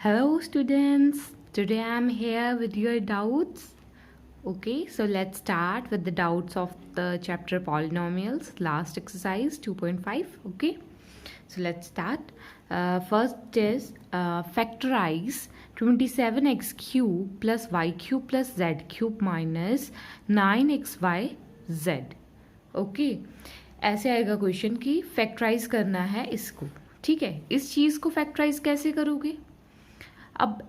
Hello students, today I am here with your doubts. Okay, so let's start with the doubts of the chapter polynomials, last exercise 2.5. Okay, so let's start. First is factorize 27x cube plus y cube plus z cube minus 9xy z. Okay ऐसे आएगा question कि factorise करना है इसको. ठीक है, इस चीज़ को फैक्टराइज कैसे करोगे? अब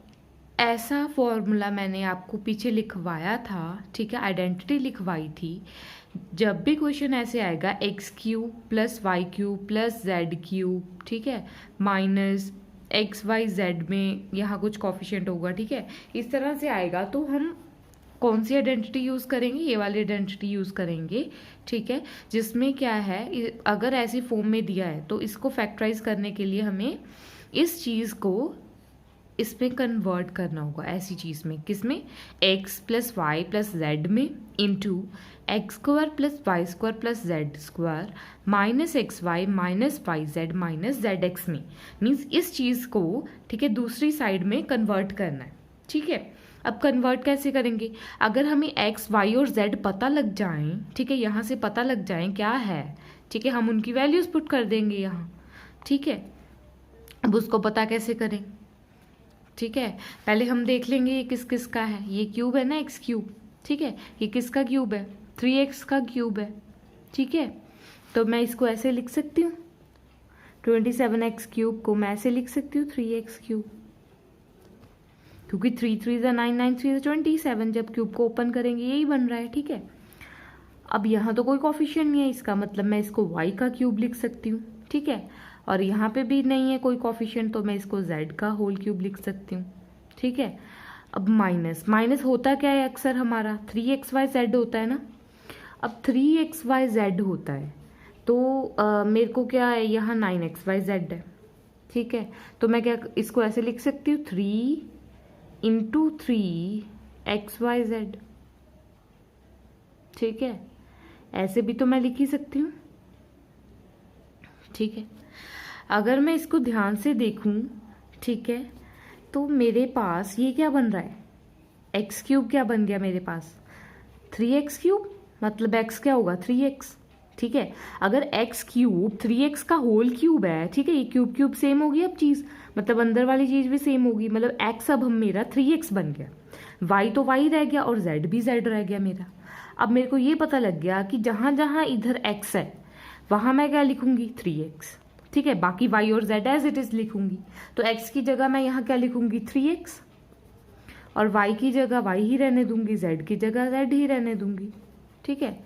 ऐसा फॉर्मूला मैंने आपको पीछे लिखवाया था. ठीक है, आइडेंटिटी लिखवाई थी. जब भी क्वेश्चन ऐसे आएगा x cube plus y cube plus z cube, ठीक है, माइनस एक्स वाई जेड में यहाँ कुछ कॉफिशिएंट होगा. ठीक है, इस तरह से आएगा तो हम कौन सी आइडेंटिटी यूज़ करेंगे? ये वाली आइडेंटिटी यूज़ करेंगे. ठीक है, जिसमें क्या है, अगर ऐसी फॉर्म में दिया है तो इसको फैक्टराइज करने के लिए हमें इस चीज़ को इसमें कन्वर्ट करना होगा. ऐसी चीज़ में, किसमें? X plus y plus z में into x square plus y square plus z square minus x y minus y z minus z x में. मीन्स इस चीज़ को, ठीक है, दूसरी साइड में कन्वर्ट करना है. ठीक है, अब कन्वर्ट कैसे करेंगे? अगर हमें एक्स वाई और जेड पता लग जाएं, ठीक है, यहाँ से पता लग जाएं क्या है, ठीक है, हम उनकी वैल्यूज़ पुट कर देंगे यहाँ. ठीक है, अब उसको पता कैसे करें? ठीक है, पहले हम देख लेंगे ये किस किस का है. ये क्यूब है ना, एक्स क्यूब. ठीक है, ये किसका क्यूब है? 3x का क्यूब है. ठीक है, तो मैं इसको ऐसे लिख सकती हूँ, 27x क्यूब को मैं ऐसे लिख सकती हूँ 3x क्यूब, क्योंकि 3 3 ज़ा 9 9 3 ज़ा 27. जब क्यूब को ओपन करेंगे यही बन रहा है. ठीक है, अब यहाँ तो कोई कॉफिशिएंट नहीं है, इसका मतलब मैं इसको y का क्यूब लिख सकती हूँ. ठीक है, और यहाँ पे भी नहीं है कोई कॉफिशिएंट, तो मैं इसको z का होल क्यूब लिख सकती हूँ. ठीक है, अब माइनस माइनस होता क्या है? अक्सर हमारा 3xyz होता है ना. अब 3xyz होता है तो मेरे को क्या है, यहाँ 9xyz है. ठीक है, तो मैं क्या इसको ऐसे लिख सकती हूँ 3 इंटू 3xyz. ठीक है, ऐसे भी तो मैं लिख ही सकती हूँ. ठीक है, अगर मैं इसको ध्यान से देखूं, ठीक है, तो मेरे पास ये क्या बन रहा है? एक्स क्यूब क्या बन गया मेरे पास? 3x क्यूब, मतलब x क्या होगा? 3x. ठीक है, अगर x क्यूब 3x का होल क्यूब है, ठीक है, ये क्यूब क्यूब सेम होगी. अब चीज़ मतलब अंदर वाली चीज़ भी सेम होगी, मतलब x अब हम मेरा 3x बन गया, y तो y रह गया और z भी z रह गया मेरा. अब मेरे को ये पता लग गया कि जहाँ जहाँ इधर x है वहाँ मैं क्या लिखूंगी? 3x. ठीक है, बाकी y और z एज इट इज़ लिखूंगी. तो x की जगह मैं यहाँ क्या लिखूंगी? 3x, और y की जगह y ही रहने दूंगी, z की जगह z ही रहने दूंगी. ठीक है,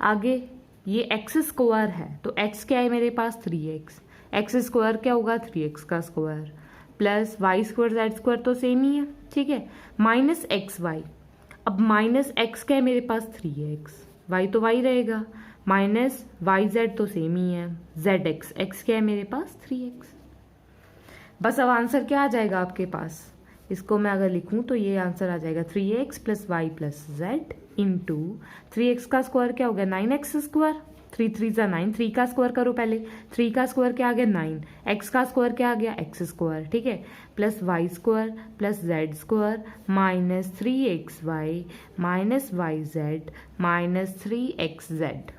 आगे ये x स्क्वायर है तो x क्या है मेरे पास? 3x. x स्क्वायर क्या होगा? 3x का square plus y square z square तो सेम ही है. ठीक है, माइनस एक्स वाई. अब माइनस एक्स क्या है मेरे पास? 3x. वाई तो वाई रहेगा, माइनस वाई जेड तो सेम ही है, जेड एक्स. एक्स क्या है मेरे पास? 3x. बस अब आंसर क्या आ जाएगा आपके पास? इसको मैं अगर लिखूं तो ये आंसर आ जाएगा 3x plus y plus z into 3x का स्क्वायर क्या हो गया? 9x square. 3 3 ज़ा 9, 3 का स्क्वायर करो पहले. 3 का स्क्वायर क्या आ गया? 9. x का स्क्वायर क्या आ गया? x square. ठीक है, plus y square plus z square minus 3xy minus y z minus 3xz.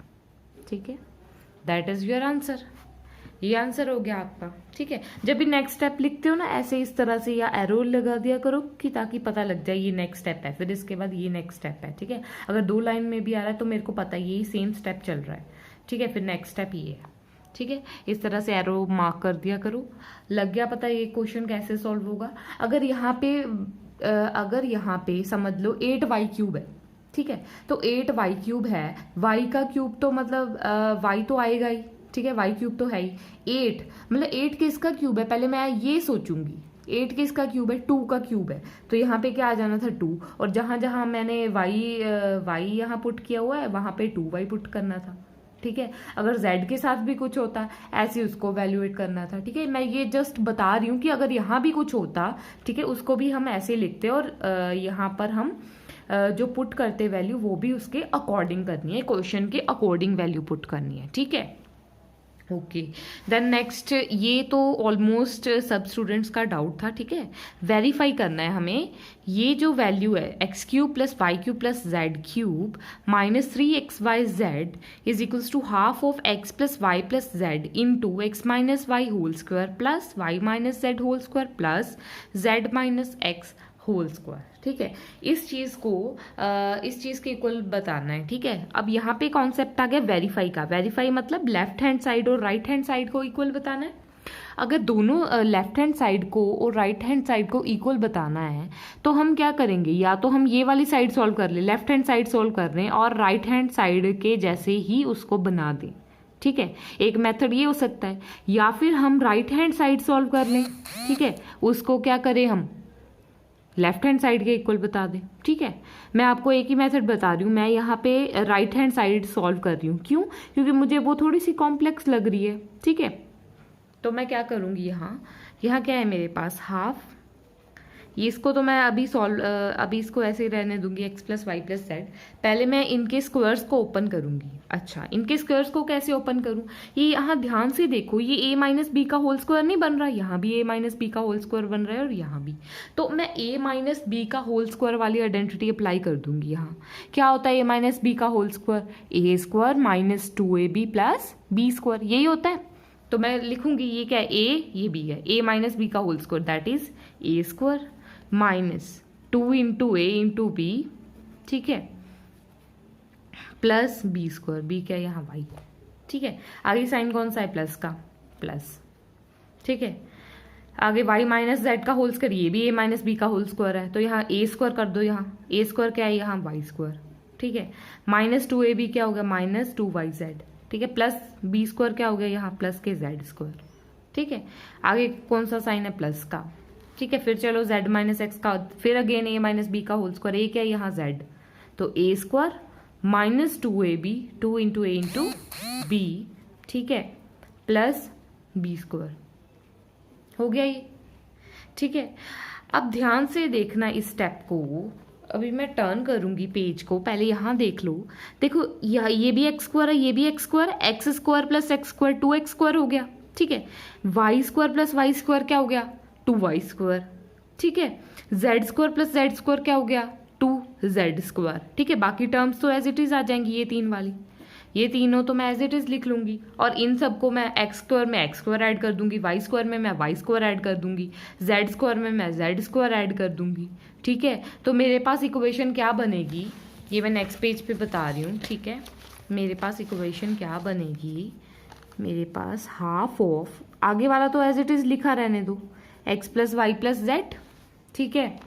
ठीक है, दैट इज योर आंसर. ये आंसर हो गया आपका. ठीक है, जब भी नेक्स्ट स्टेप लिखते हो ना ऐसे इस तरह से या एरो लगा दिया करो कि ताकि पता लग जाए ये नेक्स्ट स्टेप है, फिर इसके बाद ये नेक्स्ट स्टेप है. ठीक है, अगर 2 लाइन में भी आ रहा है तो मेरे को पता है यही सेम स्टेप चल रहा है. ठीक है, फिर नेक्स्ट स्टेप ये है. ठीक है, इस तरह से एरो मार्क कर दिया करो. लग गया पता ये क्वेश्चन कैसे सॉल्व होगा? अगर यहाँ पे समझ लो 8y क्यूब है. ठीक है, तो 8y क्यूब है, y का क्यूब तो मतलब y तो आएगा ही. ठीक है, y क्यूब तो है ही. 8 मतलब 8 किसका क्यूब है? पहले मैं ये सोचूंगी 8 किसका क्यूब है? 2 का क्यूब है. तो यहाँ पे क्या आ जाना था? 2. और जहाँ जहाँ मैंने y यहाँ पुट किया हुआ है वहाँ पे 2y पुट करना था. ठीक है, अगर z के साथ भी कुछ होता ऐसे उसको वैल्यूएट करना था. ठीक है, मैं ये जस्ट बता रही हूँ कि अगर यहाँ भी कुछ होता, ठीक है, उसको भी हम ऐसे लिखते और यहाँ पर हम जो पुट करते वैल्यू वो भी उसके अकॉर्डिंग करनी है, क्वेश्चन के अकॉर्डिंग वैल्यू पुट करनी है. ठीक है, ओके, देन नेक्स्ट, ये तो ऑलमोस्ट सब स्टूडेंट्स का डाउट था, ठीक है। वेरीफाई करना है हमें, ये जो वैल्यू है x cube plus y cube plus z cube minus 3xyz is equals to half of x plus y plus z into x minus y whole square plus y minus z whole square plus z minus x whole square, ठीक है। इस चीज़ के equal बताना है, ठीक है। अब यहाँ पे कॉन्सेप्ट आ गया वेरीफाई का। वेरीफाई मतलब लेफ्ट हैंड साइड और राइट हैंड साइड को इक्वल बताना है। अगर दोनों लेफ्ट हैंड साइड को और राइट हैंड साइड को इक्वल बताना है तो हम क्या करेंगे, या तो हम ये वाली साइड सॉल्व कर लें, लेफ्ट हैंड साइड सॉल्व कर रहे हैं और राइट हैंड साइड के जैसे ही उसको बना दें, ठीक है। एक मेथड ये हो सकता है, या फिर हम राइट हैंड साइड सॉल्व कर लें, ठीक है, उसको क्या करें हम लेफ्ट हैंड साइड के इक्वल बता दें, ठीक है। मैं आपको एक ही मेथड बता रही हूँ, मैं यहाँ पे राइट हैंड साइड सॉल्व कर रही हूँ, क्यों, क्योंकि मुझे वो थोड़ी सी कॉम्प्लेक्स लग रही है, ठीक है। तो मैं क्या करूँगी, यहाँ क्या है मेरे पास हाफ, ये इसको तो मैं अभी इसको ऐसे ही रहने दूंगी x plus y plus z. पहले मैं इनके स्क्वायर्स को ओपन करूंगी। अच्छा, इनके स्क्वायर्स को कैसे ओपन करूं, ये यहाँ ध्यान से देखो, ये a माइनस बी का होल स्क्वायर नहीं बन रहा, यहाँ भी a माइनस बी का होल स्क्वायर बन रहा है और यहाँ भी। तो मैं a माइनस बी का होल स्क्वायर वाली आइडेंटिटी अप्लाई कर दूंगी। यहाँ क्या होता है a माइनस बी का whole square, a square minus 2ab plus b square, यही होता है। तो मैं लिखूंगी ये क्या है, a, ये b है, a माइनस बी का whole square that is a square minus 2 into a into b, ठीक है, प्लस बी स्क्वायर, बी क्या है यहाँ वाई, ठीक है। आगे साइन कौन सा है, प्लस का, प्लस, ठीक है। आगे वाई माइनस जेड का होल स्क्वायर, ये भी ए माइनस बी का होल स्क्वायर है, तो यहाँ ए स्क्वायर कर दो, यहाँ ए स्क्वायर क्या है, यहाँ वाई स्क्वायर, ठीक है। माइनस 2ab क्या हो गया, माइनस 2yz, ठीक है, प्लस बी स्क्वायर क्या हो गया, यहाँ प्लस के जेड स्क्वायर, ठीक है। आगे कौन सा साइन है, प्लस का, ठीक है। फिर चलो z माइनस एक्स का, फिर अगेन a माइनस बी का होल स्क्वायर, a क्या है यहाँ z, तो a square minus 2ab, 2 into a into b, ठीक है, प्लस बी स्क्वायर, हो गया ये, ठीक है। अब ध्यान से देखना इस स्टेप को, अभी मैं टर्न करूंगी पेज को, पहले यहाँ देख लो, देखो ये भी एक्स स्क्वायर है, ये भी x square, x square plus x square 2x square हो गया, ठीक है। Y square plus y square क्या हो गया, 2y स्क्वायर, ठीक है। Z square plus z square क्या हो गया, 2z स्क्वायर, ठीक है। बाकी टर्म्स तो एज इट इज आ जाएंगी, ये तीन वाली, ये तीनों तो मैं एज इट इज लिख लूंगी, और इन सबको मैं एक्स स्क्वायर में एक्स स्क्वायर ऐड कर दूंगी, वाई स्क्वायर में मैं वाई स्क्वायर ऐड कर दूंगी, जेड स्क्वायर में मैं जेड स्क्वायर ऐड कर दूंगी, ठीक है। तो मेरे पास इक्वेशन क्या बनेगी, ये मैं नेक्स्ट पेज पे बता रही हूँ, ठीक है। मेरे पास इक्वेशन क्या बनेगी, मेरे पास हाफ ऑफ, आगे वाला तो एज इट इज लिखा रहने दो, x plus y plus z, ठीक है,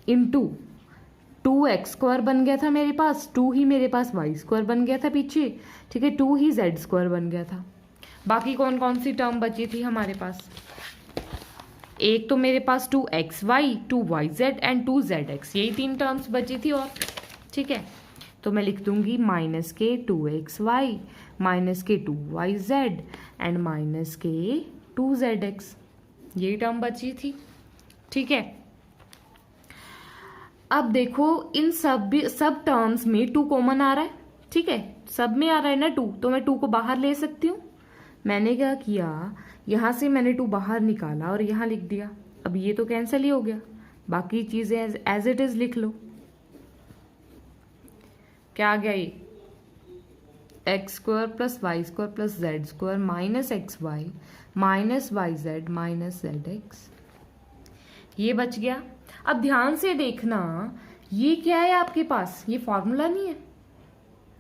इंटू 2x स्क्वायर बन गया था मेरे पास, 2 ही मेरे पास वाई स्क्वायर बन गया था पीछे, ठीक है, 2 ही जेड स्क्वायर बन गया था। बाकी कौन कौन सी टर्म बची थी हमारे पास, एक तो मेरे पास 2xy, 2yz एंड 2zx, यही तीन टर्म्स बची थी, और ठीक है। तो मैं लिख दूंगी माइनस के 2xy माइनस के 2yz एंड माइनस के 2zx, यही टर्म बची थी, ठीक है। अब देखो इन सब टर्म्स में 2 कॉमन आ रहा है, ठीक है, सब में आ रहा है ना 2, तो मैं 2 को बाहर ले सकती हूँ। मैंने क्या किया, यहाँ से मैंने 2 बाहर निकाला और यहाँ लिख दिया। अब ये तो कैंसिल ही हो गया, बाकी चीजें एज इट इज लिख लो। क्या आ गया ये, x square plus y square plus z square minus x y minus y z minus z x, ये बच गया। अब ध्यान से देखना, ये क्या है आपके पास, ये फॉर्मूला नहीं है,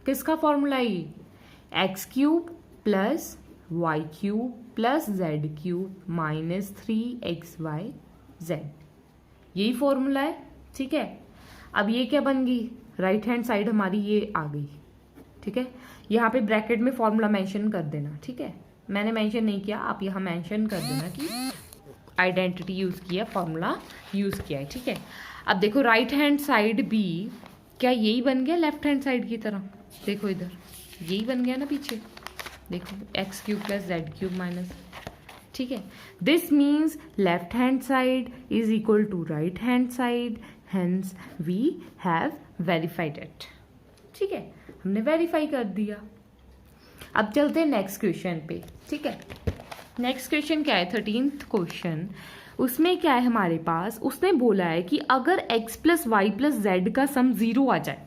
किसका फॉर्मूला है ये, x cube plus y cube plus z cube minus 3xy z, यही फॉर्मूला है, ठीक है। अब ये क्या बन गई, राइट हैंड साइड हमारी ये आ गई, ठीक है। यहाँ पे ब्रैकेट में फॉर्मूला मेंशन कर देना, ठीक है, मैंने मेंशन नहीं किया, आप यहाँ मेंशन कर देना कि आइडेंटिटी यूज किया, फॉर्मूला यूज किया है, ठीक है। अब देखो राइट हैंड साइड भी क्या यही बन गया लेफ्ट हैंड साइड की तरह, देखो इधर यही बन गया ना पीछे, देखो x cube plus z cube minus, ठीक है। This means left hand side is equal to right hand side, hence we have verified it, ठीक है, हमने वेरीफाई कर दिया। अब चलते हैं नेक्स्ट क्वेश्चन पे, ठीक है। नेक्स्ट क्वेश्चन क्या है, 13th क्वेश्चन। उसमें क्या है हमारे पास, उसने बोला है कि अगर x plus y plus z का सम 0 आ जाए,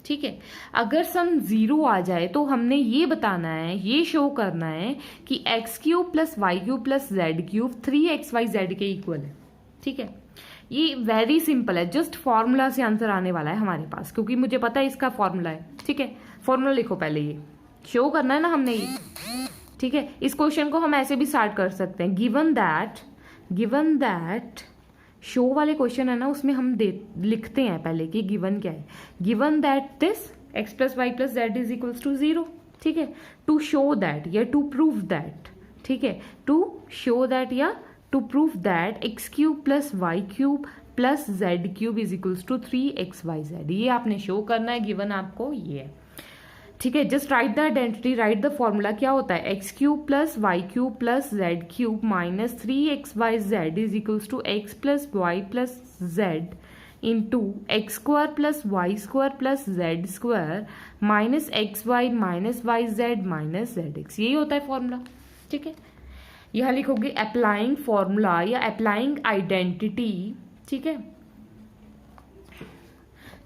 ठीक है, अगर सम 0 आ जाए तो हमने ये बताना है, ये शो करना है कि x cube plus y cube plus z cube 3xyz के इक्वल है, ठीक है। ये वेरी सिंपल है, जस्ट फॉर्मूला से आंसर आने वाला है हमारे पास, क्योंकि मुझे पता है इसका फॉर्मूला है, ठीक है। फॉर्मूला लिखो पहले, ये शो करना है ना हमने ये, ठीक है। इस क्वेश्चन को हम ऐसे भी स्टार्ट कर सकते हैं, गिवन दैट शो वाले क्वेश्चन है ना, उसमें हम लिखते हैं पहले कि गिवन क्या है। Given that this x plus y plus z is equals to 0, ठीक है। टू शो दैट या टू प्रूव दैट, ठीक है, टू शो दैट या to prove that x cube plus y cube plus z cube is equals to 3xyz, ये आपने show करना है। गिवन आपको ये है, ठीक है। Just write the identity, write the formula. क्या होता है, x cube plus y cube plus z cube minus 3xyz is equals to x plus y plus z into x square plus y square plus z square minus x y minus y z minus z x, यही होता है formula, ठीक है। यह लिखोगे applying formula या applying identity, ठीक है।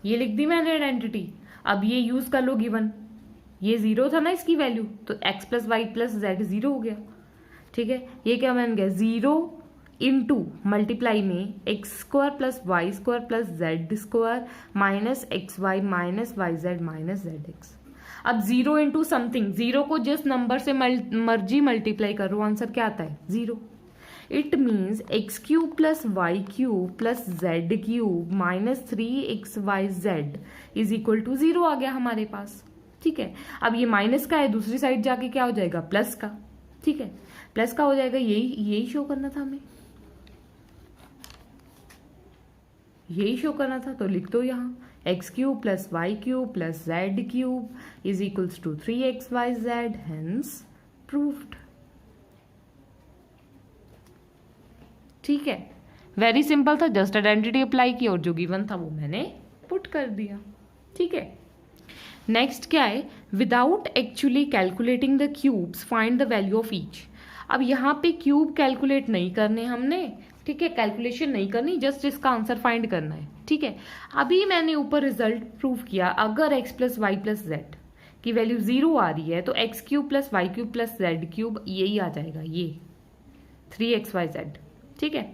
ये लिख दी मैंने आइडेंटिटी। अब ये यूज कर लो गिवन, ये 0 था ना इसकी वैल्यू, तो x plus y plus z 0 हो गया, ठीक है। ये क्या बन गया, 0 इंटू मल्टीप्लाई में x square plus y square plus z square minus x y minus y z minus z x. अब 0 इंटू समथिंग, 0 को जिस नंबर से मर्जी मल्टीप्लाई करो, आंसर क्या आता है, 0। It means x cube plus y cube plus z cube minus 3xyz is equal to 0 आ गया हमारे पास, ठीक है। अब ये माइनस का है, दूसरी साइड जाके क्या हो जाएगा, प्लस का, ठीक है, प्लस का हो जाएगा। यही शो करना था हमें, यही शो करना था, तो लिख दो यहाँ x cube plus y cube plus z cube is equals to 3xyz, hence proved, ठीक है। वेरी सिंपल था, जस्ट आइडेंटिटी अप्लाई की और जो गिवन था वो मैंने पुट कर दिया, ठीक है। नेक्स्ट क्या है, without actually calculating the cubes find the value of each. अब यहाँ पे क्यूब कैलकुलेट नहीं करने हमने, ठीक है, कैलकुलेशन नहीं करनी, जस्ट इसका आंसर फाइंड करना है, ठीक है। अभी मैंने ऊपर रिजल्ट प्रूव किया, अगर x plus y plus z की वैल्यू 0 आ रही है तो x cube plus y cube plus z cube यही आ जाएगा, ये 3xyz, ठीक है।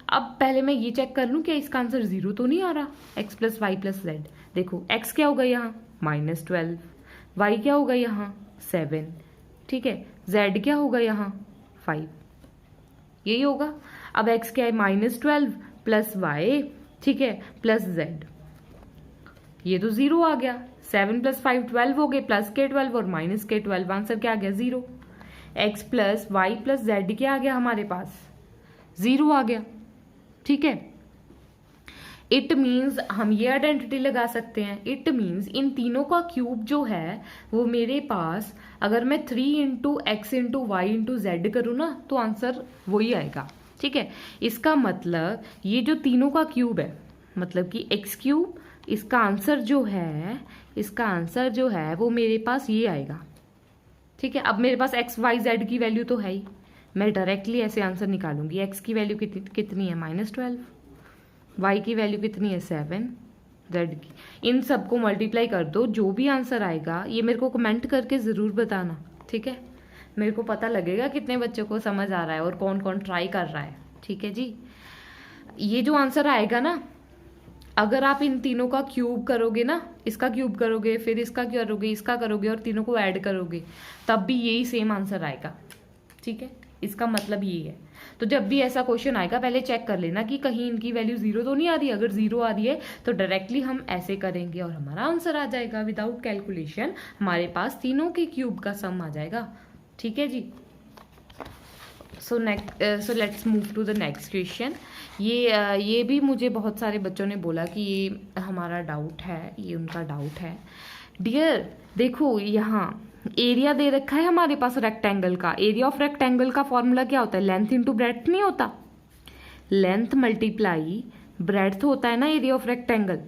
अब पहले मैं ये चेक कर लूँ कि इसका आंसर 0 तो नहीं आ रहा, x plus y plus z. देखो x क्या होगा यहाँ -12, y क्या होगा यहाँ 7, ठीक है, z क्या होगा यहाँ 5, यही होगा। अब x क्या है, -12 प्लस y, ठीक है, प्लस z, ये तो 0 आ गया। 7 प्लस 5 12 हो गए, प्लस के 12 और माइनस के 12, आंसर क्या आ गया 0। x plus y plus z क्या आ गया हमारे पास, 0 आ गया, ठीक है। इट मीन्स हम ये आइडेंटिटी लगा सकते हैं, इट मीन्स इन तीनों का क्यूब जो है वो मेरे पास, अगर मैं 3 into x into y into z करूँ ना तो आंसर वही आएगा, ठीक है। इसका मतलब ये जो तीनों का क्यूब है, मतलब कि एक्स क्यूब, इसका आंसर जो है, इसका आंसर जो है वो मेरे पास ये आएगा, ठीक है। अब मेरे पास एक्स वाई जेड की वैल्यू तो है ही, मैं डायरेक्टली ऐसे आंसर निकालूंगी। एक्स की वैल्यू कितनी है -12, y की वैल्यू कितनी है 7, z की, इन सबको मल्टीप्लाई कर दो, जो भी आंसर आएगा ये मेरे को कमेंट करके ज़रूर बताना, ठीक है। मेरे को पता लगेगा कितने बच्चों को समझ आ रहा है और कौन कौन ट्राई कर रहा है, ठीक है जी। ये जो आंसर आएगा ना, अगर आप इन तीनों का क्यूब करोगे ना, इसका क्यूब करोगे, फिर इसका करोगे, इसका करोगे और तीनों को ऐड करोगे, तब भी यही सेम आंसर आएगा, ठीक है। इसका मतलब ये है। तो जब भी ऐसा क्वेश्चन आएगा पहले चेक कर लेना कि कहीं इनकी वैल्यू 0 तो नहीं आ रही। अगर 0 आ रही है तो डायरेक्टली हम ऐसे करेंगे और हमारा आंसर आ जाएगा, विदाउट कैलकुलेशन हमारे पास तीनों के क्यूब का सम आ जाएगा, ठीक है जी। So let's move to the next question. ये भी मुझे बहुत सारे बच्चों ने बोला कि ये हमारा डाउट है, ये उनका डाउट है। डियर देखो, यहाँ एरिया दे रखा है हमारे पास रेक्टेंगल का। एरिया ऑफ रेक्टेंगल का फॉर्मूला क्या होता है, लेंथ इंटू ब्रेड्थ नहीं होता, लेंथ मल्टीप्लाई ब्रेड्थ होता है ना एरिया ऑफ रेक्टेंगल,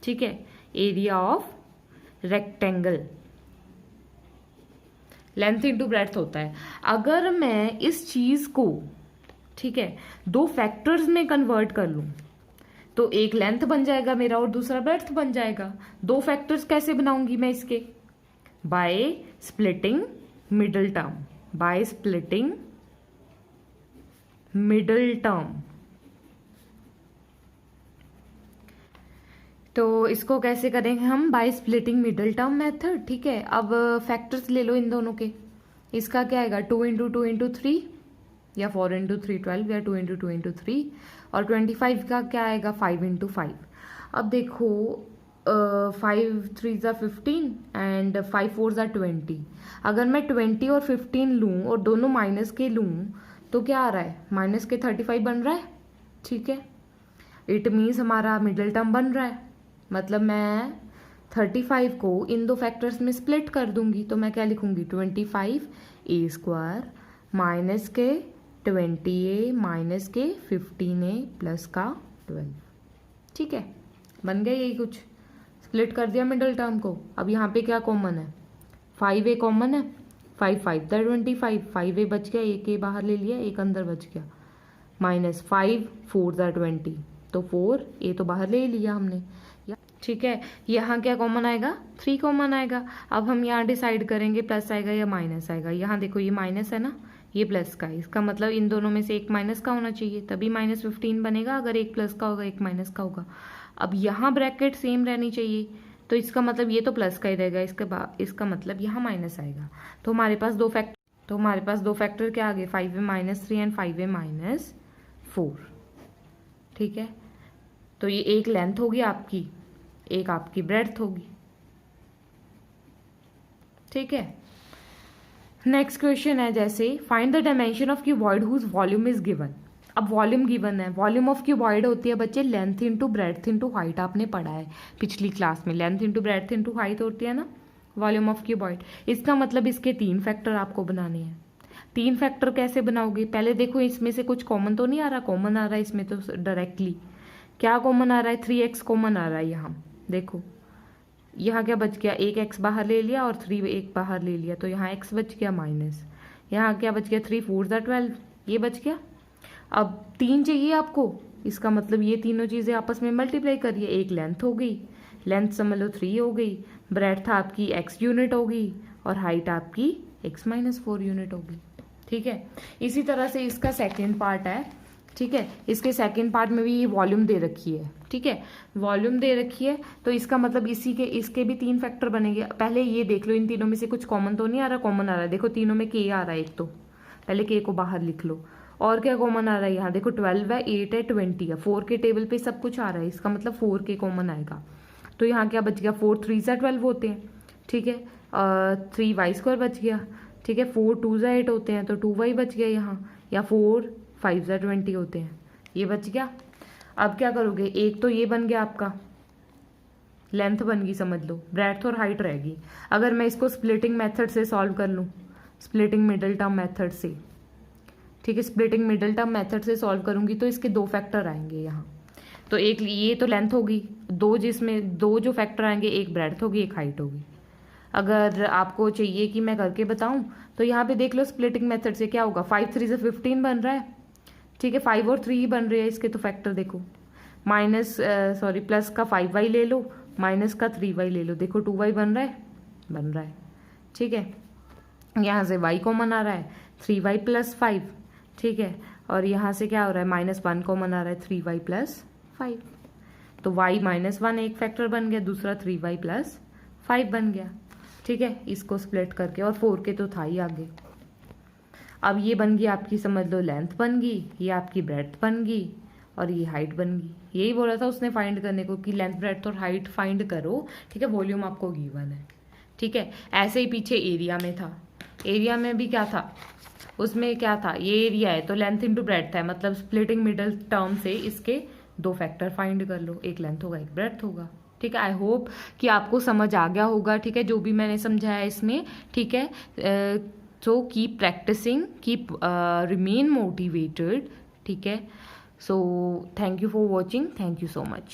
ठीक है। Area of rectangle, length into breadth होता है। अगर मैं इस चीज को, ठीक है, दो फैक्टर्स में कन्वर्ट कर लूं तो एक लेंथ बन जाएगा मेरा और दूसरा ब्रेड्थ बन जाएगा। दो फैक्टर्स कैसे बनाऊंगी मैं इसके? By splitting middle term, by splitting middle term. तो इसको कैसे करेंगे हम? By splitting middle term method. ठीक है, अब फैक्टर्स ले लो इन दोनों के। इसका क्या आएगा? 2 इंटू 2 इंटू 3 या 4 इंटू 3 12 या 2 इंटू 2 इंटू 3। और 25 का क्या आएगा? 5 इंटू 5। अब देखो 5 3 ज़ा 15 एंड 5 4 ज़ा 20। अगर मैं 20 और 15 लूँ और दोनों माइनस के लूँ तो क्या आ रहा है? माइनस के 35 बन रहा है। ठीक है, इट मीन्स हमारा मिडल टर्म बन रहा है। मतलब मैं 35 को इन दो फैक्टर्स में स्प्लिट कर दूंगी तो मैं क्या लिखूंगी? 25 ए स्क्वायर माइनस के 20a माइनस के 15a प्लस का 12। ठीक है, बन गया यही कुछ। स्प्लिट कर दिया मिडल टर्म को। अब यहाँ पे क्या कॉमन है? 5a कॉमन है। 5 5 25, 5a बच गया, एक a बाहर ले लिया, एक अंदर बच गया। माइनस 5 4 20, तो 4a तो बाहर ले लिया हमने। ठीक है, यहाँ क्या कॉमन आएगा? 3 कॉमन आएगा। अब हम यहाँ डिसाइड करेंगे प्लस आएगा या माइनस आएगा। यहाँ देखो ये माइनस है ना, ये प्लस का है। इसका मतलब इन दोनों में से एक माइनस का होना चाहिए, तभी -15 बनेगा। अगर एक प्लस का होगा एक माइनस का होगा। अब यहाँ ब्रैकेट सेम रहनी चाहिए, तो इसका मतलब ये तो प्लस का ही रहेगा, इसका मतलब यहाँ माइनस आएगा। तो हमारे पास दो फैक्टर क्या आ गए? 5a - 3 and 5a - 4। ठीक है, तो ये एक लेंथ होगी आपकी, एक आपकी ब्रेड्थ होगी। ठीक है, नेक्स्ट क्वेश्चन है जैसे find the dimension of cuboid whose volume is given. अब वॉल्यूम गिवन है। वॉल्यूम ऑफ क्यूबॉइड होती है बच्चे length into breadth into height. आपने पढ़ा है पिछली क्लास में, length into breadth into height होती है ना वॉल्यूम ऑफ क्यूबॉइड। इसका मतलब इसके 3 फैक्टर आपको बनाने हैं। 3 फैक्टर कैसे बनाओगे? पहले देखो इसमें से कुछ कॉमन तो नहीं आ रहा? कॉमन आ रहा है इसमें तो डायरेक्टली। क्या कॉमन आ रहा है? 3x कॉमन आ रहा है। यहाँ देखो, यहाँ क्या बच गया? एक x बाहर ले लिया और 3 एक बाहर ले लिया, तो यहाँ x बच गया माइनस। यहाँ क्या बच गया? 3 4 12, ये बच गया। अब 3 चाहिए आपको, इसका मतलब ये तीनों चीज़ें आपस में मल्टीप्लाई करिए। एक लेंथ हो गई, लेंथ समझ लो 3 हो गई, ब्रेड्थ आपकी x यूनिट होगी और हाइट आपकी x - 4 यूनिट होगी। ठीक है, इसी तरह से इसका सेकेंड पार्ट है। ठीक है, इसके सेकंड पार्ट में भी ये वॉल्यूम दे रखी है। ठीक है, वॉल्यूम दे रखी है, तो इसका मतलब इसके भी 3 फैक्टर बनेंगे। पहले ये देख लो इन तीनों में से कुछ कॉमन तो नहीं आ रहा? कॉमन आ रहा है, देखो तीनों में k आ रहा है एक तो, पहले k को बाहर लिख लो। और क्या कॉमन आ रहा है? यहाँ देखो 12 है, 8 है, 20 है। 4 के टेबल पे सब कुछ आ रहा है, इसका मतलब 4k कॉमन आएगा। तो यहाँ क्या बच गया? 4 3 ज़ा 12 होते हैं। ठीक है, 3y² बच गया। ठीक है, 4 2 ज़ा 8 होते हैं, तो 2y बच गया यहाँ। या 4 5 ज़ा 20 होते हैं, ये बच गया। अब क्या करोगे? एक तो ये बन गया आपका, लेंथ बन गई समझ लो, ब्रेड्थ और हाइट रहेगी। अगर मैं इसको स्प्लिटिंग मेथड से सॉल्व कर लूँ, स्प्लिटिंग मिडल टर्म मेथड से, ठीक है, स्प्लिटिंग मिडल टर्म मेथड से सॉल्व करूंगी तो इसके 2 फैक्टर आएंगे यहाँ। तो एक ये तो लेंथ होगी, जिसमें 2 जो फैक्टर आएंगे, एक ब्रेड्थ होगी एक हाइट होगी। अगर आपको चाहिए कि मैं करके बताऊं तो यहाँ पे देख लो स्प्लिटिंग मेथड से क्या होगा। 5 3 से 15 बन रहा है। ठीक है, 5 और 3 ही बन रहे हैं इसके, तो फैक्टर देखो प्लस का 5y ले लो, माइनस का 3y ले लो, देखो 2y बन रहा है। ठीक है, यहाँ से y कॉमन आ रहा है, 3y + 5। ठीक है, और यहाँ से क्या हो रहा है? -1 कॉमन आ रहा है, 3y + 5। तो y -1 एक फैक्टर बन गया, दूसरा 3y + 5 बन गया। ठीक है, इसको स्प्लिट करके, और 4k तो था ही आगे। अब ये बन गई आपकी, समझ लो लेंथ बन गई, ये आपकी ब्रेड्थ बन गई और ये हाइट बन गई। यही बोला था उसने फाइंड करने को कि लेंथ ब्रेड्थ और हाइट फाइंड करो। ठीक है, वॉल्यूम आपको गिवन है। ठीक है, ऐसे ही पीछे एरिया में था। एरिया में भी क्या था? उसमें क्या था? ये एरिया है तो लेंथ इंटू ब्रेड्थ है, मतलब स्प्लिटिंग मिडल टर्म से इसके 2 फैक्टर फाइंड कर लो, एक लेंथ होगा एक ब्रेड्थ होगा। ठीक है, आई होप कि आपको समझ आ गया होगा। ठीक है, जो भी मैंने समझाया इसमें। ठीक है, so keep practising, keep remain motivated. ठीक है, so thank you for watching, thank you so much.